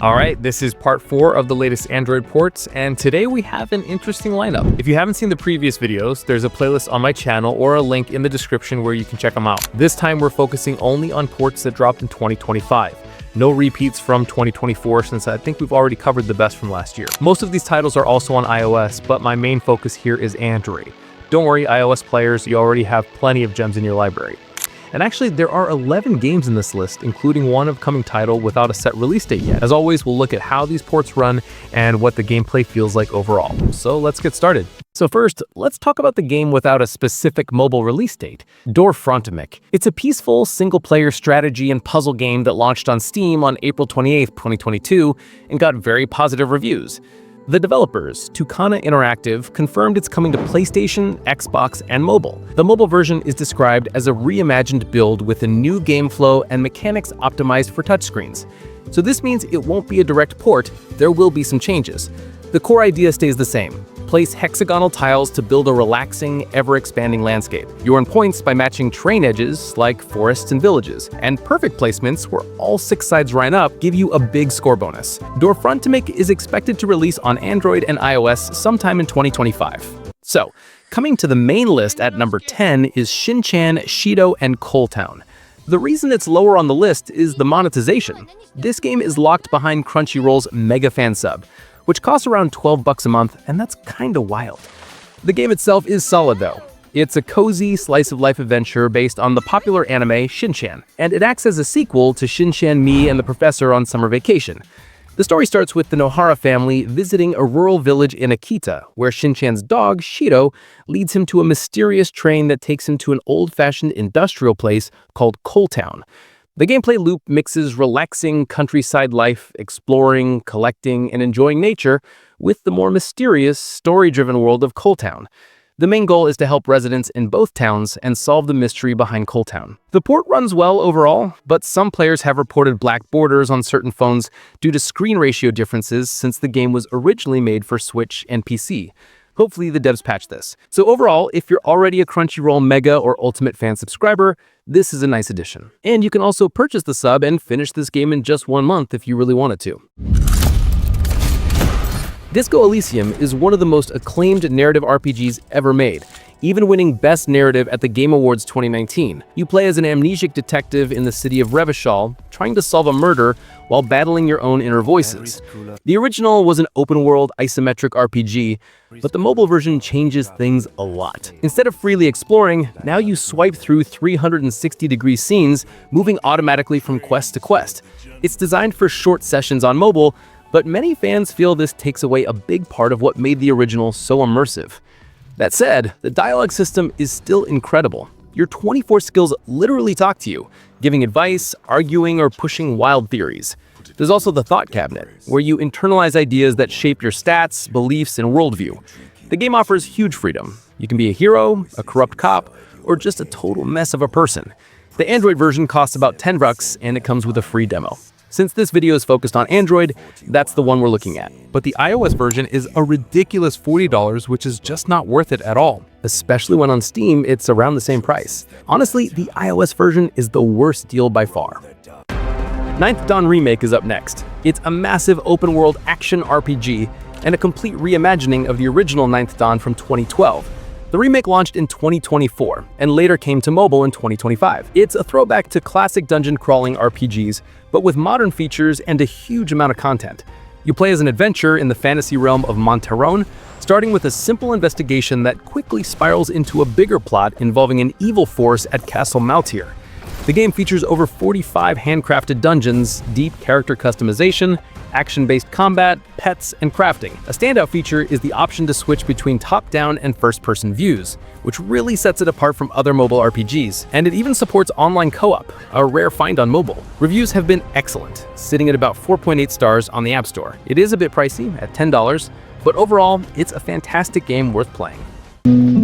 Alright, this is part 4 of the latest Android ports, and today we have an interesting lineup. If you haven't seen the previous videos, there's a playlist on my channel or a link in the description where you can check them out. This time we're focusing only on ports that dropped in 2025. No repeats from 2024 since I think we've already covered the best from last year. Most of these titles are also on iOS, but my main focus here is Android. Don't worry, iOS players, you already have plenty of gems in your library. And actually, there are 11 games in this list, including one upcoming title without a set release date yet. As always, we'll look at how these ports run and what the gameplay feels like overall. So let's get started. So first, let's talk about the game without a specific mobile release date, Door Frontimic. It's a peaceful, single-player strategy and puzzle game that launched on Steam on April 28, 2022, and got very positive reviews. The developers, Tucana Interactive, confirmed it's coming to PlayStation, Xbox, and mobile. The mobile version is described as a reimagined build with a new game flow and mechanics optimized for touchscreens. So this means it won't be a direct port, there will be some changes. The core idea stays the same. Place hexagonal tiles to build a relaxing, ever-expanding landscape. You earn points by matching terrain edges, like forests and villages, and perfect placements where all 6 sides line up give you a big score bonus. Door Frontimic is expected to release on Android and iOS sometime in 2025. So, coming to the main list at number 10 is Shinchan, Shido, and Coal Town. The reason it's lower on the list is the monetization. This game is locked behind Crunchyroll's Mega Fan Sub, which costs around $12 a month, and that's kinda wild. The game itself is solid though. It's a cozy slice-of-life adventure based on the popular anime Shinchan, and it acts as a sequel to Shinchan Me and the Professor on Summer Vacation. The story starts with the Nohara family visiting a rural village in Akita, where Shinchan's dog, Shido, leads him to a mysterious train that takes him to an old-fashioned industrial place called Coal Town. The gameplay loop mixes relaxing countryside life, exploring, collecting, and enjoying nature with the more mysterious, story-driven world of Coal Town. The main goal is to help residents in both towns and solve the mystery behind Coal Town. The port runs well overall, but some players have reported black borders on certain phones due to screen ratio differences since the game was originally made for Switch and PC. Hopefully the devs patch this. So overall, if you're already a Crunchyroll Mega or Ultimate Fan subscriber, this is a nice addition. And you can also purchase the sub and finish this game in just 1 month if you really wanted to. Disco Elysium is one of the most acclaimed narrative RPGs ever made, even winning Best Narrative at the Game Awards 2019. You play as an amnesic detective in the city of Revachol, trying to solve a murder while battling your own inner voices. The original was an open-world isometric RPG, but the mobile version changes things a lot. Instead of freely exploring, now you swipe through 360-degree scenes, moving automatically from quest to quest. It's designed for short sessions on mobile, but many fans feel this takes away a big part of what made the original so immersive. That said, the dialogue system is still incredible. Your 24 skills literally talk to you, giving advice, arguing, or pushing wild theories. There's also the Thought Cabinet, where you internalize ideas that shape your stats, beliefs, and worldview. The game offers huge freedom. You can be a hero, a corrupt cop, or just a total mess of a person. The Android version costs about $10, and it comes with a free demo. Since this video is focused on Android, that's the one we're looking at. But the iOS version is a ridiculous $40, which is just not worth it at all. Especially when on Steam, it's around the same price. Honestly, the iOS version is the worst deal by far. Ninth Dawn Remake is up next. It's a massive open-world action RPG and a complete reimagining of the original Ninth Dawn from 2012. The remake launched in 2024 and later came to mobile in 2025. It's a throwback to classic dungeon crawling RPGs, but with modern features and a huge amount of content. You play as an adventurer in the fantasy realm of Monterone, starting with a simple investigation that quickly spirals into a bigger plot involving an evil force at Castle Maltier. The game features over 45 handcrafted dungeons, deep character customization, action-based combat, pets, and crafting. A standout feature is the option to switch between top-down and first-person views, which really sets it apart from other mobile RPGs. And it even supports online co-op, a rare find on mobile. Reviews have been excellent, sitting at about 4.8 stars on the App Store. It is a bit pricey at $10, but overall, it's a fantastic game worth playing.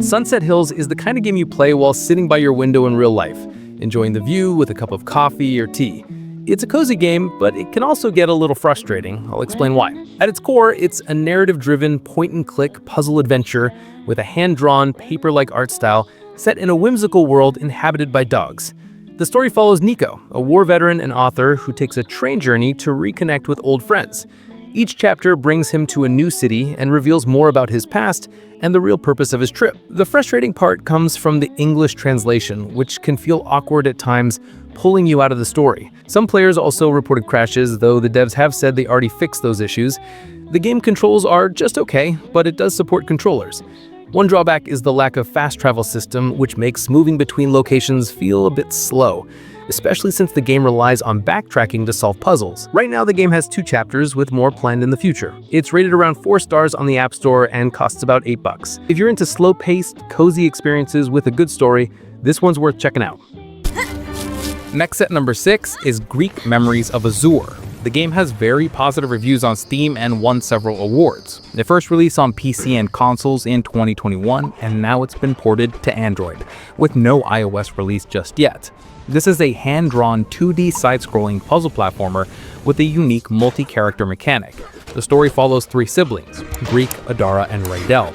Sunset Hills is the kind of game you play while sitting by your window in real life, enjoying the view with a cup of coffee or tea. It's a cozy game, but it can also get a little frustrating. I'll explain why. At its core, it's a narrative-driven, point-and-click puzzle adventure with a hand-drawn, paper-like art style set in a whimsical world inhabited by dogs. The story follows Nico, a war veteran and author who takes a train journey to reconnect with old friends. Each chapter brings him to a new city and reveals more about his past and the real purpose of his trip. The frustrating part comes from the English translation, which can feel awkward at times, pulling you out of the story. Some players also reported crashes, though the devs have said they already fixed those issues. The game controls are just okay, but it does support controllers. One drawback is the lack of fast travel system, which makes moving between locations feel a bit slow, especially since the game relies on backtracking to solve puzzles. Right now, the game has 2 chapters, with more planned in the future. It's rated around 4 stars on the App Store and costs about $8. If you're into slow-paced, cozy experiences with a good story, this one's worth checking out. Next at number 6 is Greek Memories of Azure. The game has very positive reviews on Steam and won several awards. It first released on PC and consoles in 2021, and now it's been ported to Android, with no iOS release just yet. This is a hand-drawn 2D side-scrolling puzzle platformer with a unique multi-character mechanic. The story follows 3 siblings, Greek, Adara, and Raidel,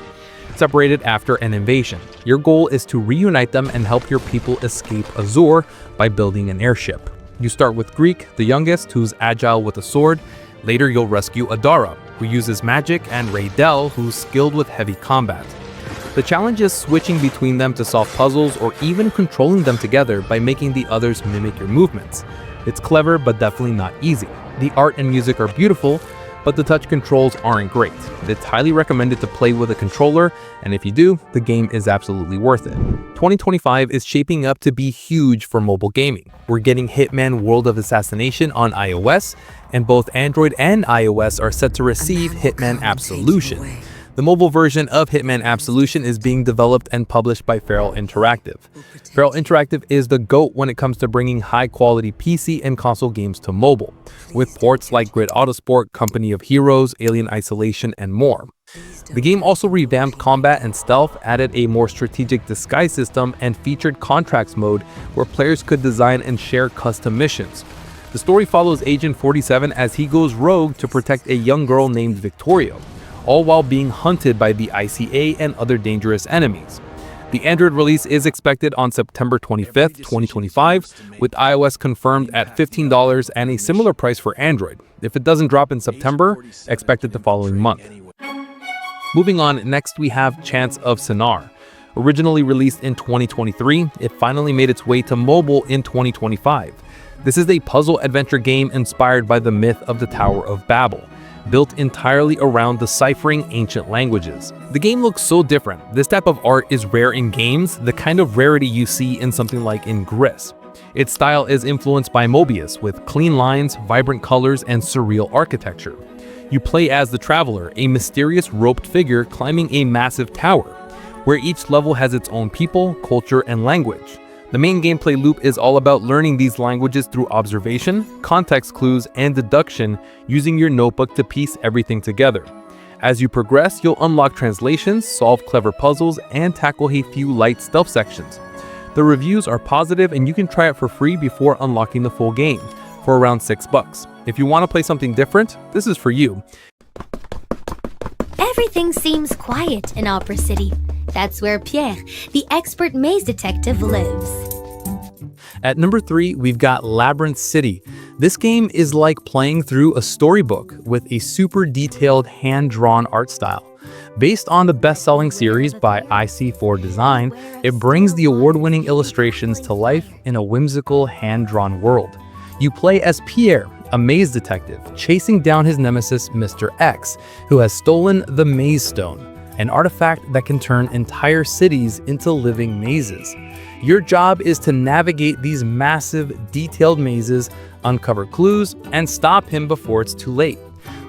separated after an invasion. Your goal is to reunite them and help your people escape Azure by building an airship. You start with Greek, the youngest, who's agile with a sword. Later, you'll rescue Adara, who uses magic, and Raidel, who's skilled with heavy combat. The challenge is switching between them to solve puzzles or even controlling them together by making the others mimic your movements. It's clever, but definitely not easy. The art and music are beautiful, but the touch controls aren't great. It's highly recommended to play with a controller, and if you do, the game is absolutely worth it. 2025 is shaping up to be huge for mobile gaming. We're getting Hitman World of Assassination on iOS, and both Android and iOS are set to receive Hitman Absolution. The mobile version of Hitman Absolution is being developed and published by Feral Interactive. Feral Interactive is the GOAT when it comes to bringing high-quality PC and console games to mobile, with ports like Grid Autosport, Company of Heroes, Alien Isolation, and more. The game also revamped combat and stealth, added a more strategic disguise system, and featured contracts mode where players could design and share custom missions. The story follows Agent 47 as he goes rogue to protect a young girl named Victoria, all while being hunted by the ICA and other dangerous enemies. The Android release is expected on September 25th, 2025, with iOS confirmed at $15 and a similar price for Android. If it doesn't drop in September, expect it the following month. Moving on, next we have Chants of Sennaar. Originally released in 2023, it finally made its way to mobile in 2025. This is a puzzle adventure game inspired by the myth of the Tower of Babel, built entirely around deciphering ancient languages. The game looks so different. This type of art is rare in games, the kind of rarity you see in something like Ingress. Its style is influenced by Mobius, with clean lines, vibrant colors, and surreal architecture. You play as the Traveler, a mysterious roped figure climbing a massive tower, where each level has its own people, culture, and language. The main gameplay loop is all about learning these languages through observation, context clues, and deduction, using your notebook to piece everything together. As you progress, you'll unlock translations, solve clever puzzles, and tackle a few light stealth sections. The reviews are positive, and you can try it for free before unlocking the full game, for around $6. If you want to play something different, this is for you. Everything seems quiet in Opera City. That's where Pierre, the expert maze detective, lives. At number 3, we've got Labyrinth City. This game is like playing through a storybook with a super detailed hand-drawn art style. Based on the best-selling series by IC4 Design, it brings the award-winning illustrations to life in a whimsical hand-drawn world. You play as Pierre, a maze detective, chasing down his nemesis, Mr. X, who has stolen the Maze Stone, an artifact that can turn entire cities into living mazes. Your job is to navigate these massive, detailed mazes, uncover clues, and stop him before it's too late.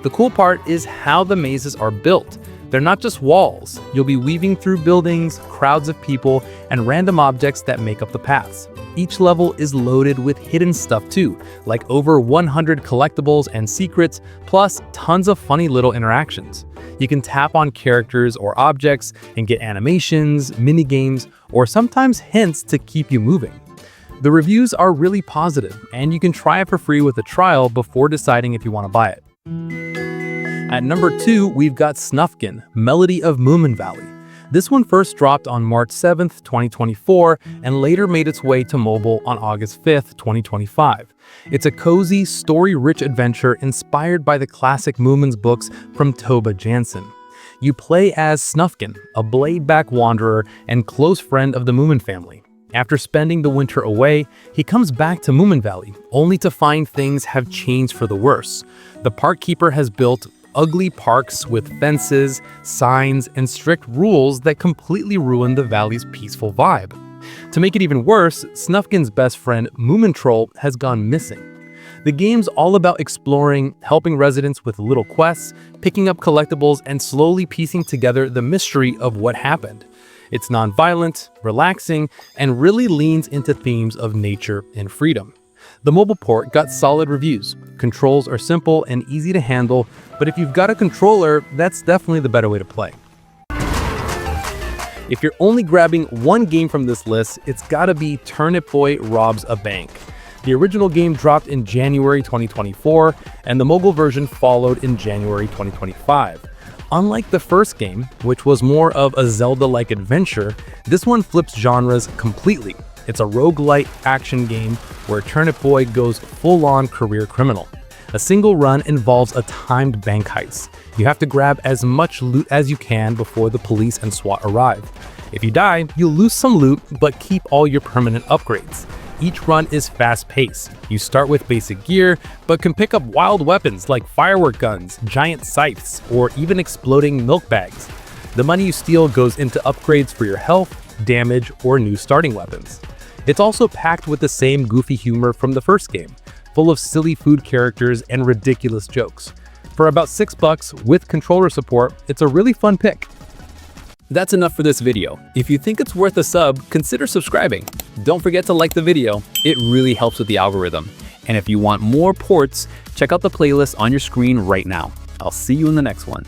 The cool part is how the mazes are built. They're not just walls. You'll be weaving through buildings, crowds of people, and random objects that make up the paths. Each level is loaded with hidden stuff too, like over 100 collectibles and secrets, plus tons of funny little interactions. You can tap on characters or objects and get animations, mini-games, or sometimes hints to keep you moving. The reviews are really positive, and you can try it for free with a trial before deciding if you want to buy it. At number 2, we've got Snufkin, Melody of Moomin Valley. This one first dropped on March 7th, 2024, and later made its way to mobile on August 5th, 2025. It's a cozy, story-rich adventure inspired by the classic Moomin's books from Toba Jansen. You play as Snufkin, a blade-back wanderer and close friend of the Moomin family. After spending the winter away, he comes back to Moomin Valley, only to find things have changed for the worse. The park keeper has built ugly parks with fences, signs, and strict rules that completely ruin the valley's peaceful vibe. To make it even worse, Snufkin's best friend, Moomin Troll, has gone missing. The game's all about exploring, helping residents with little quests, picking up collectibles, and slowly piecing together the mystery of what happened. It's non-violent, relaxing, and really leans into themes of nature and freedom. The mobile port got solid reviews. Controls are simple and easy to handle, but if you've got a controller, that's definitely the better way to play. If you're only grabbing one game from this list, it's gotta be Turnip Boy Robs a Bank. The original game dropped in January 2024, and the mobile version followed in January 2025. Unlike the first game, which was more of a Zelda-like adventure, this one flips genres completely. It's a roguelite action game where Turnip Boy goes full-on career criminal. A single run involves a timed bank heist. You have to grab as much loot as you can before the police and SWAT arrive. If you die, you'll lose some loot, but keep all your permanent upgrades. Each run is fast-paced. You start with basic gear, but can pick up wild weapons like firework guns, giant scythes, or even exploding milk bags. The money you steal goes into upgrades for your health, damage, or new starting weapons. It's also packed with the same goofy humor from the first game, full of silly food characters and ridiculous jokes. For about $6 with controller support, it's a really fun pick. That's enough for this video. If you think it's worth a sub, consider subscribing. Don't forget to like the video. It really helps with the algorithm. And if you want more ports, check out the playlist on your screen right now. I'll see you in the next one.